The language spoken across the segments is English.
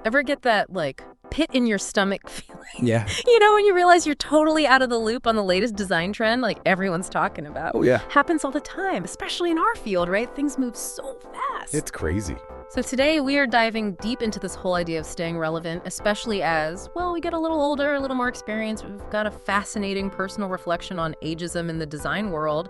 Ever get that, like, pit in your stomach feeling? Yeah. When you realize you're totally out of the loop on the latest design trend, like everyone's talking about. Oh, yeah. Happens all the time, especially in our field, right? Things move so fast. It's crazy. So today we are diving deep into this whole idea of staying relevant, especially as, well, we get a little older, a little more experienced. We've got a fascinating personal reflection on ageism in the design world.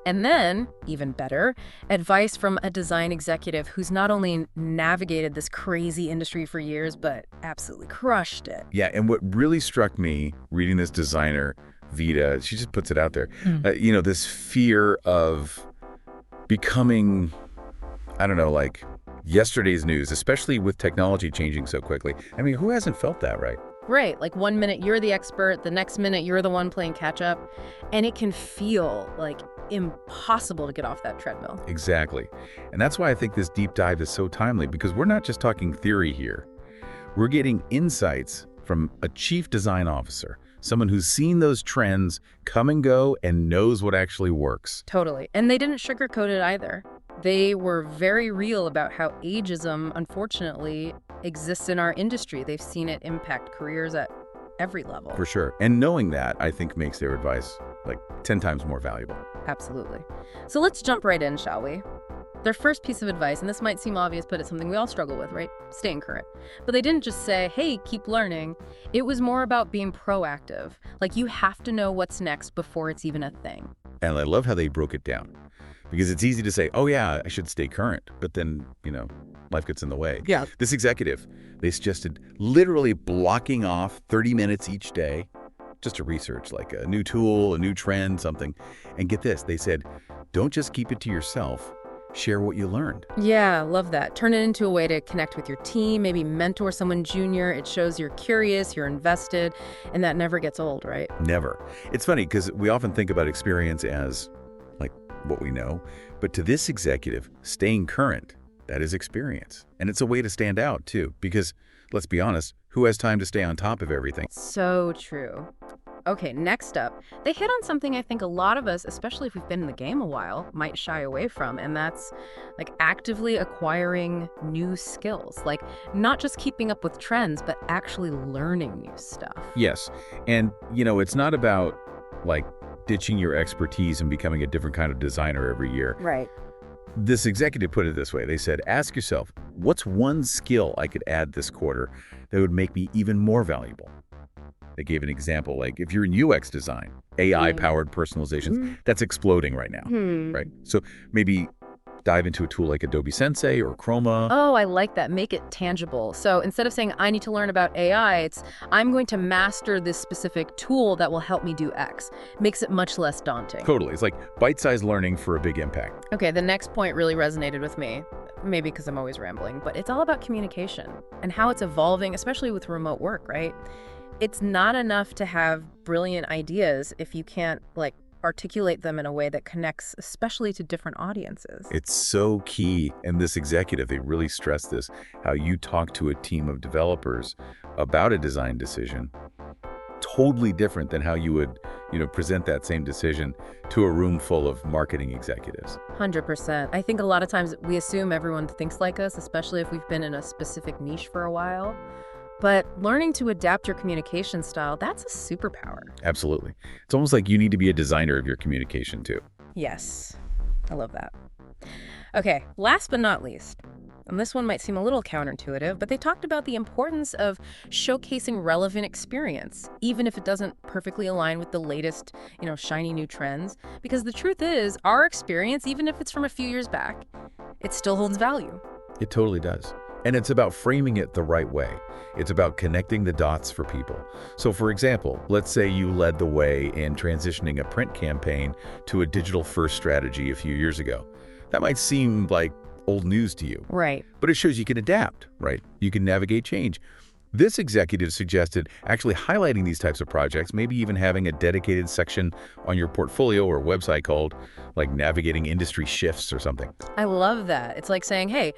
And then, even better, advice from a design executive who's not only navigated this crazy industry for years, but absolutely crushed it. Yeah, and what really struck me reading this designer, Vita, she just puts it out there, this fear of becoming, I don't know, like yesterday's news, especially with technology changing so quickly. I mean, who hasn't felt that, right? Right, like one minute you're the expert, the next minute you're the one playing catch up, and it can feel like impossible to get off that treadmill. Exactly. And that's why I think this deep dive is so timely, because we're not just talking theory here. We're getting insights from a chief design officer, someone who's seen those trends come and go and knows what actually works. Totally. And they didn't sugarcoat it either. They were very real about how ageism, unfortunately, exists in our industry. They've seen it impact careers at every level. For sure. And knowing that, I think, makes their advice like 10 times more valuable. Absolutely. So let's jump right in, shall we? Their first piece of advice, and this might seem obvious, but it's something we all struggle with, right? Staying current. But they didn't just say, hey, keep learning. It was more about being proactive. Like, you have to know what's next before it's even a thing. And I love how they broke it down. Because it's easy to say, oh, yeah, I should stay current. But then, life gets in the way. Yeah. This executive, they suggested literally blocking off 30 minutes each day just to research, like a new tool, a new trend, something. And get this, they said, don't just keep it to yourself. Share what you learned. Yeah, love that. Turn it into a way to connect with your team, maybe mentor someone junior. It shows you're curious, you're invested, and that never gets old, right? Never. It's funny because we often think about experience as like what we know, but to this executive, staying current, that is experience. And it's a way to stand out too, because let's be honest, who has time to stay on top of everything? So true. Okay, next up, they hit on something I think a lot of us, especially if we've been in the game a while, might shy away from, and that's like actively acquiring new skills. Like not just keeping up with trends, but actually learning new stuff. Yes. And, it's not about like ditching your expertise and becoming a different kind of designer every year. Right. This executive put it this way. They said, ask yourself, what's one skill I could add this quarter that would make me even more valuable? They gave an example, like if you're in UX design, AI-powered personalizations, that's exploding right now, right? So maybe dive into a tool like Adobe Sensei or Chroma. Oh, I like that. Make it tangible. So instead of saying, I need to learn about AI, it's, I'm going to master this specific tool that will help me do X. Makes it much less daunting. Totally. It's like bite-sized learning for a big impact. Okay, the next point really resonated with me. Maybe because I'm always rambling, but it's all about communication and how it's evolving, especially with remote work, right? It's not enough to have brilliant ideas if you can't, articulate them in a way that connects, especially to different audiences. It's so key. And this executive, they really stress this, how you talk to a team of developers about a design decision, totally different than how you would, present that same decision to a room full of marketing executives. 100%. I think a lot of times we assume everyone thinks like us, especially if we've been in a specific niche for a while. But learning to adapt your communication style, that's a superpower. Absolutely. It's almost like you need to be a designer of your communication too. Yes, I love that. Okay, last but not least, and this one might seem a little counterintuitive, but they talked about the importance of showcasing relevant experience, even if it doesn't perfectly align with the latest, shiny new trends. Because the truth is, our experience, even if it's from a few years back, it still holds value. It totally does. And it's about framing it the right way. It's about connecting the dots for people. So for example, let's say you led the way in transitioning a print campaign to a digital-first strategy a few years ago. That might seem like old news to you. Right. But it shows you can adapt, right? You can navigate change. This executive suggested actually highlighting these types of projects, maybe even having a dedicated section on your portfolio or website called like navigating industry shifts or something. I love that. It's like saying, hey,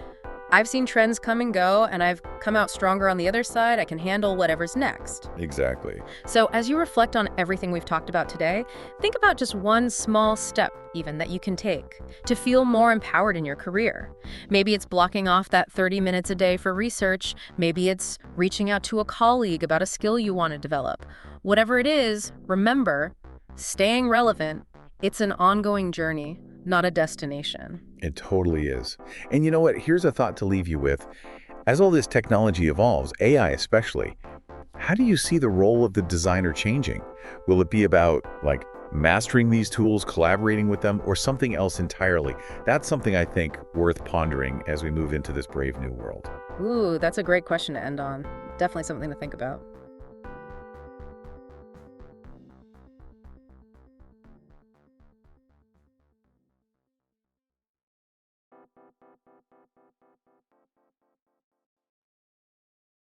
I've seen trends come and go, and I've come out stronger on the other side. I can handle whatever's next. Exactly. So as you reflect on everything we've talked about today, think about just one small step even that you can take to feel more empowered in your career. Maybe it's blocking off that 30 minutes a day for research. Maybe it's reaching out to a colleague about a skill you want to develop. Whatever it is, remember, staying relevant, it's an ongoing journey, not a destination. It totally is. And you know what? Here's a thought to leave you with. As all this technology evolves, AI especially, how do you see the role of the designer changing? Will it be about, like, mastering these tools, collaborating with them, or something else entirely? That's something I think worth pondering as we move into this brave new world. Ooh, that's a great question to end on. Definitely something to think about.